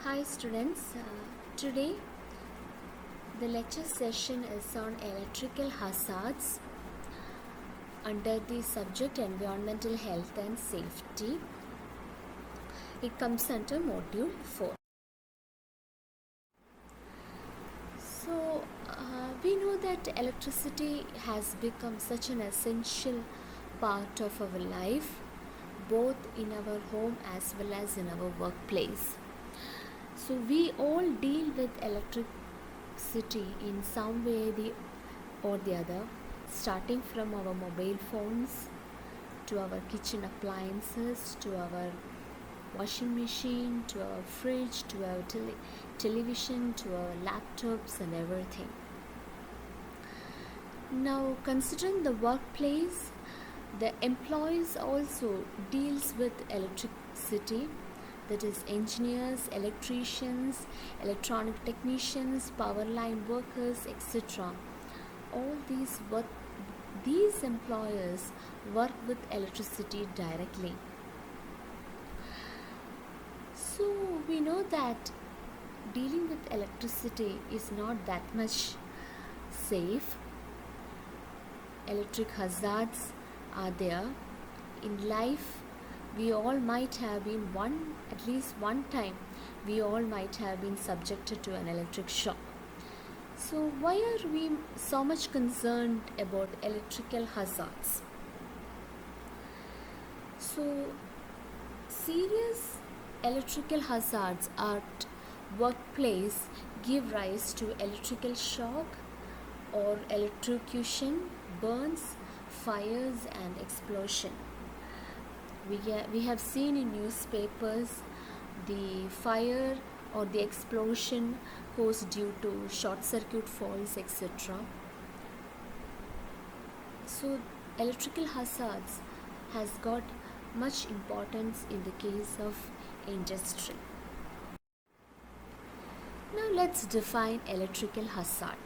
Hi students, today the lecture session is on electrical hazards under the subject environmental health and safety. It comes under module 4. So we know that electricity has become such an essential part of our life, both in our home as well as in our workplace. So we all deal with electricity in some way or the other, starting from our mobile phones to our kitchen appliances to our washing machine to our fridge to our television to our laptops and everything. Now, considering the workplace, the employees also deals with electricity, that is engineers, electricians, electronic technicians, power line workers, etc. All these employers work with electricity directly. So we know that dealing with electricity is not that much safe. Electric hazards are there. In life, we all might have been at least one time, we all might have been subjected to an electric shock. So why are we so much concerned about electrical hazards? So serious electrical hazards at workplace give rise to electrical shock or electrocution, burns, fires and explosion. We have seen in newspapers the fire or the explosion caused due to short circuit faults, etc. So electrical hazards has got much importance in the case of industry. Now let's define electrical hazard.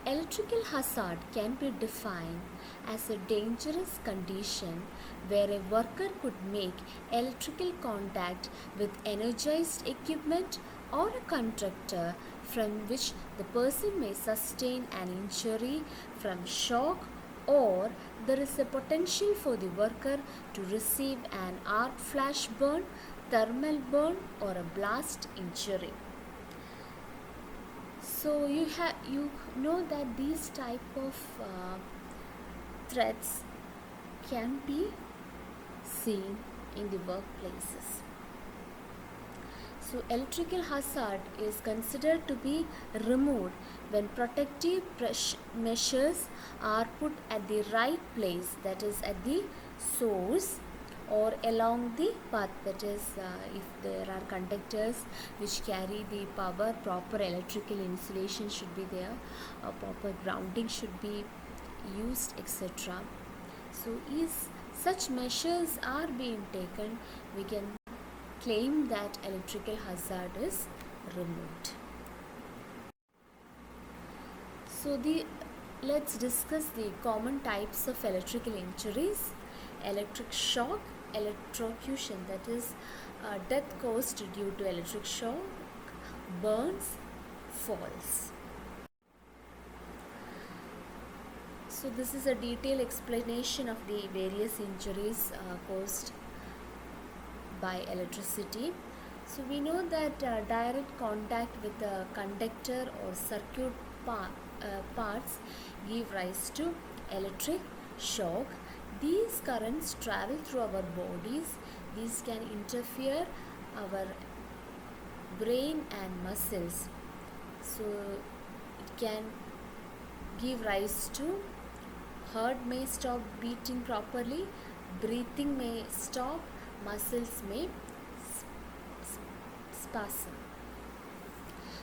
Electrical hazard can be defined as a dangerous condition where a worker could make electrical contact with energized equipment or a conductor from which the person may sustain an injury from shock, or there is a potential for the worker to receive an arc flash burn, thermal burn or a blast injury. So you know that these type of threats can be seen in the workplaces. So electrical hazard is considered to be removed when protective measures are put at the right place, that is at the source or along the path, that is if there are conductors which carry the power, proper electrical insulation should be there, proper grounding should be used, etc. So if such measures are being taken, we can claim that electrical hazard is removed. So let's discuss the common types of electrical injuries. Electric shock, electrocution, that is death caused due to electric shock, burns, falls. So this is a detailed explanation of the various injuries caused by electricity. So we know that direct contact with a conductor or circuit parts give rise to electric shock. These currents travel through our bodies. These can interfere our brain and muscles. So it can give rise to heart may stop beating properly, breathing may stop, muscles may spasm.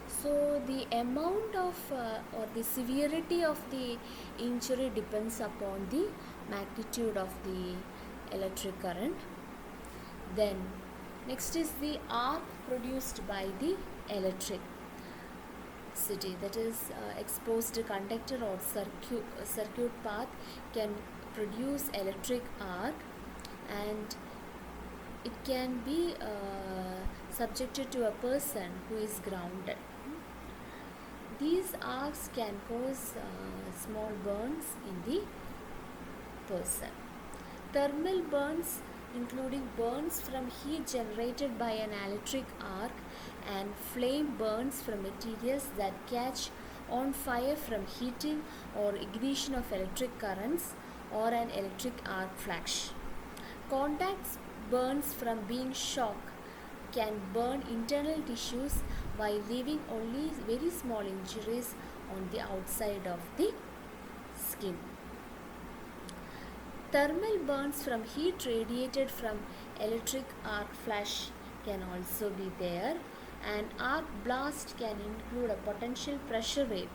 So the amount of or the severity of the injury depends upon the magnitude of the electric current. Then next is the arc produced by the electricity, that is exposed conductor or circuit path can produce electric arc, and it can be subjected to a person who is grounded. These arcs can cause small burns in the person. Thermal burns, including burns from heat generated by an electric arc, and flame burns from materials that catch on fire from heating or ignition of electric currents or an electric arc flash. Contact burns from being shocked can burn internal tissues while leaving only very small injuries on the outside of the skin. Thermal burns from heat radiated from electric arc flash can also be there. An arc blast can include a potential pressure wave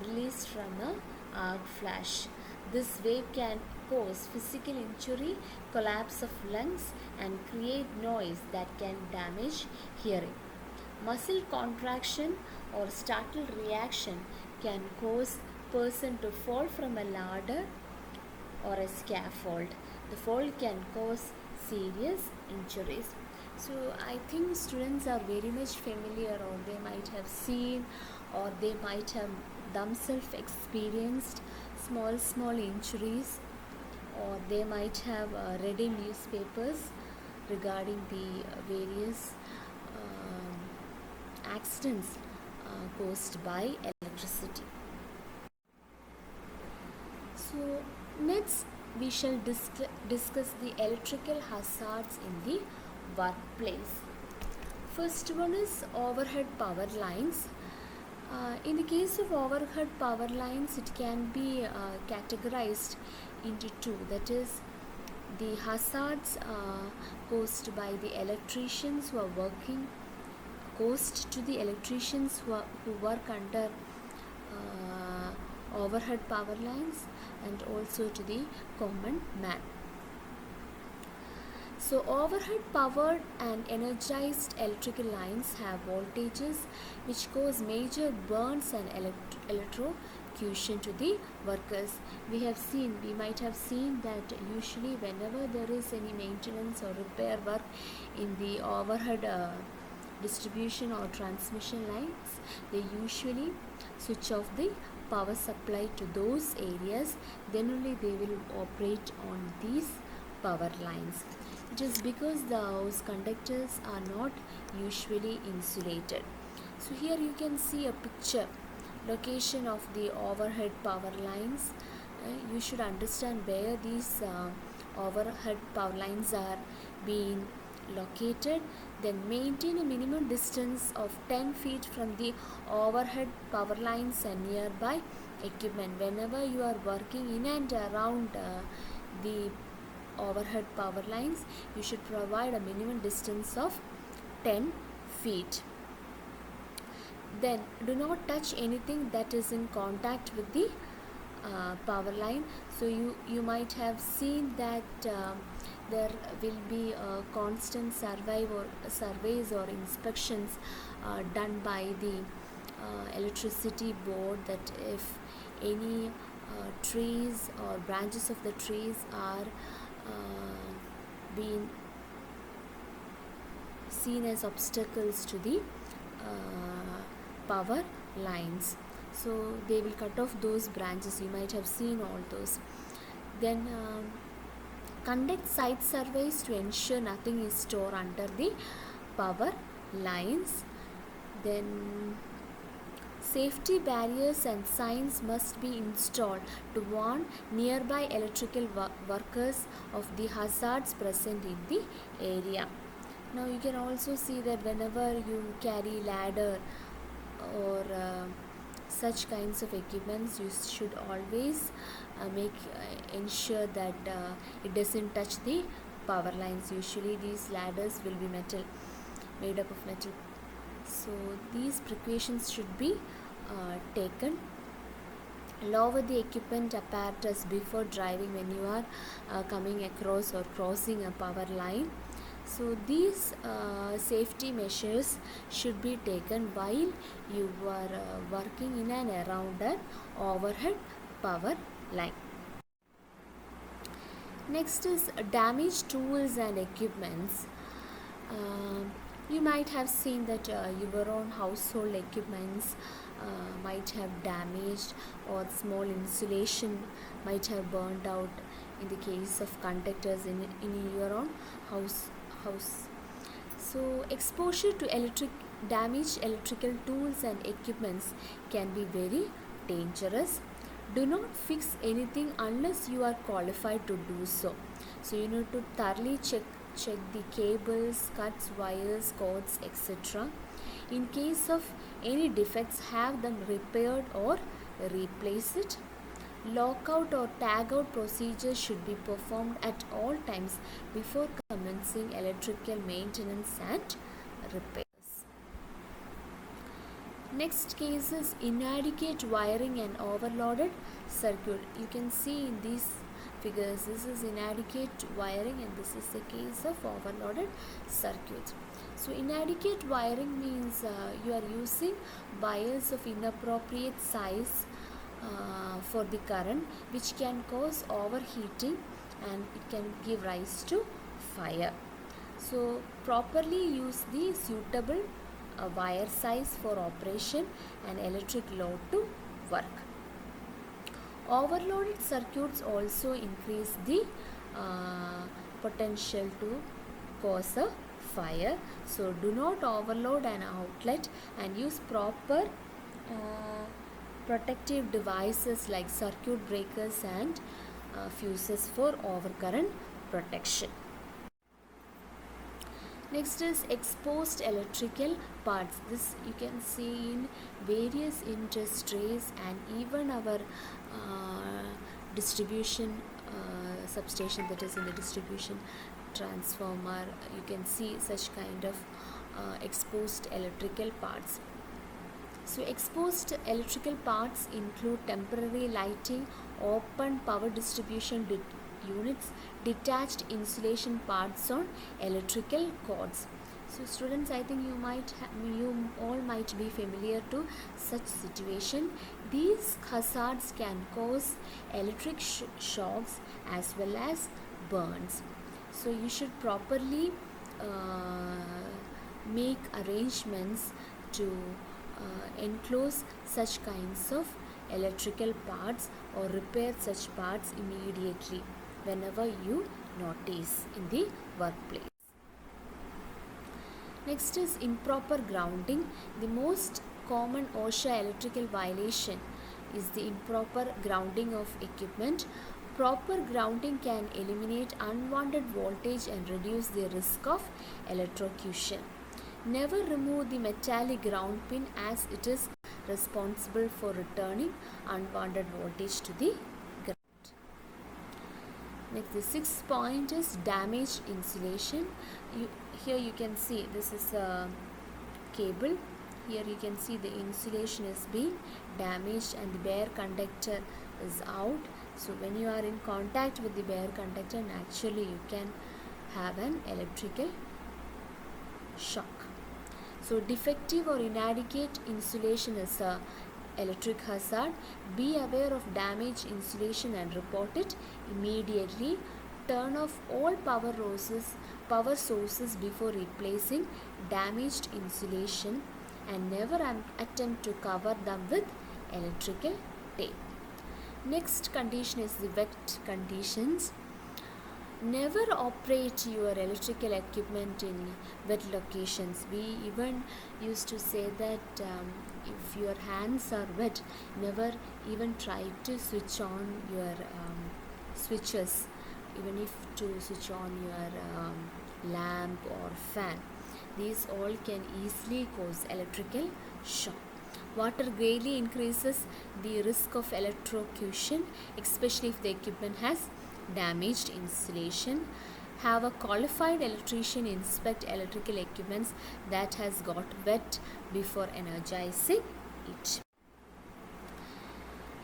released from an arc flash. This wave can cause physical injury, collapse of lungs, and create noise that can damage hearing. Muscle contraction or startle reaction can cause person to fall from a ladder or a scaffold. The fall can cause serious injuries. So I think students are very much familiar, or they might have seen, or they might have themselves experienced small injuries, or they might have read in newspapers regarding the various accidents caused by electricity. So next we shall discuss the electrical hazards in the workplace. First one is overhead power lines. In the case of overhead power lines, it can be categorized into two, that is the hazards caused by the electricians who are working, caused to the electricians who work under overhead power lines, and also to the common man. So overhead powered and energized electrical lines have voltages which cause major burns and electrocution to the workers. We might have seen that usually whenever there is any maintenance or repair work in the overhead distribution or transmission lines, they usually switch off the power supply to those areas, then only they will operate on these power lines. It is because those conductors are not usually insulated. So here you can see a picture, location of the overhead power lines. You should understand where these overhead power lines are being located. Then maintain a minimum distance of 10 feet from the overhead power lines and nearby equipment. Whenever you are working in and around the overhead power lines, you should provide a minimum distance of 10 feet. Then do not touch anything that is in contact with the power line. So you might have seen that there will be constant surveys or inspections done by the electricity board, that if any trees or branches of the trees are being seen as obstacles to the power lines, so they will cut off those branches. You might have seen all those. Then conduct site surveys to ensure nothing is stored under the power lines. Then safety barriers and signs must be installed to warn nearby electrical workers of the hazards present in the area. Now you can also see that whenever you carry ladder or such kinds of equipments, you should always ensure that it doesn't touch the power lines. Usually these ladders will be made up of metal. So these precautions should be taken. Lower the equipment apparatus before driving when you are coming across or crossing a power line. So these safety measures should be taken while you are working in and around an overhead power line. Next is damaged tools and equipments. You might have seen that your own household equipments might have damaged, or small insulation might have burned out in the case of conductors in your own house. So exposure to damaged electrical tools and equipments can be very dangerous. Do not fix anything unless you are qualified to do so. So you need to thoroughly check the cables, cuts, wires, cords, etc. In case of any defects, have them repaired or replace it. Lockout or tagout procedures should be performed at all times before commencing electrical maintenance and repairs. Next case is inadequate wiring and overloaded circuit. You can see in these figures, this is inadequate wiring and this is the case of overloaded circuit. So inadequate wiring means you are using wires of inappropriate size for the current, which can cause overheating and it can give rise to fire. So properly use the suitable wire size for operation and electric load to work. Overloaded circuits also increase the potential to cause a fire. So do not overload an outlet and use proper protective devices like circuit breakers and fuses for overcurrent protection. Next is exposed electrical parts. This you can see in various industries and even our distribution substation, that is in the distribution transformer. You can see such kind of exposed electrical parts. So exposed electrical parts include temporary lighting, open power distribution units, detached insulation parts on electrical cords. So students, I think you all might be familiar to such situation. These hazards can cause electric shocks as well as burns. So you should properly make arrangements to enclose such kinds of electrical parts or repair such parts immediately whenever you notice in the workplace. Next is improper grounding. The most common OSHA electrical violation is the improper grounding of equipment. Proper grounding can eliminate unwanted voltage and reduce the risk of electrocution. Never remove the metallic ground pin as it is responsible for returning unwanted voltage to the ground. Next, the sixth point is damaged insulation. Here you can see this is a cable. Here you can see the insulation is being damaged and the bare conductor is out. So when you are in contact with the bare conductor, naturally you can have an electrical shock. So defective or inadequate insulation is a electric hazard. Be aware of damaged insulation and report it immediately. Turn off all power sources before replacing damaged insulation and never attempt to cover them with electrical tape. Next condition is the wet conditions. Never operate your electrical equipment in wet locations. We even used to say that if your hands are wet, never even try to switch on your switches, even if to switch on your lamp or fan. These all can easily cause electrical shock. Water greatly increases the risk of electrocution, especially if the equipment has damaged insulation. Have a qualified electrician inspect electrical equipments that has got wet before energizing it.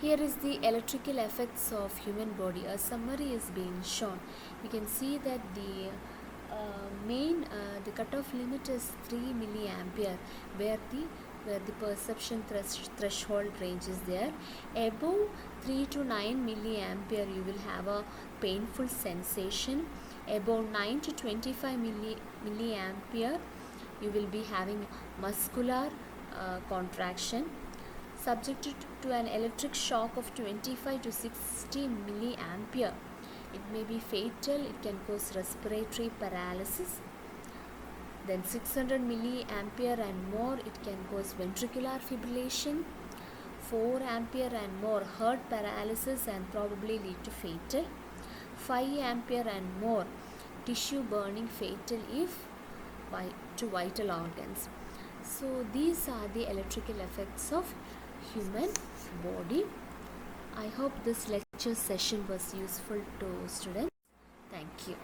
Here is the electrical effects of human body. A summary is being shown. You can see that the the cutoff limit is 3 milliampere, where the perception threshold range is there. Above 3 to 9 milliampere, you will have a painful sensation. Above 9 to 25 milliampere, you will be having muscular contraction. Subjected to an electric shock of 25 to 60 milliampere, it may be fatal. It can cause respiratory paralysis. Then 600 milliampere and more, it can cause ventricular fibrillation. 4 ampere and more, heart paralysis and probably lead to fatal. 5 ampere and more, tissue burning, fatal if to vital organs. So these are the electrical effects of human body. I hope this lecture session was useful to students. Thank you.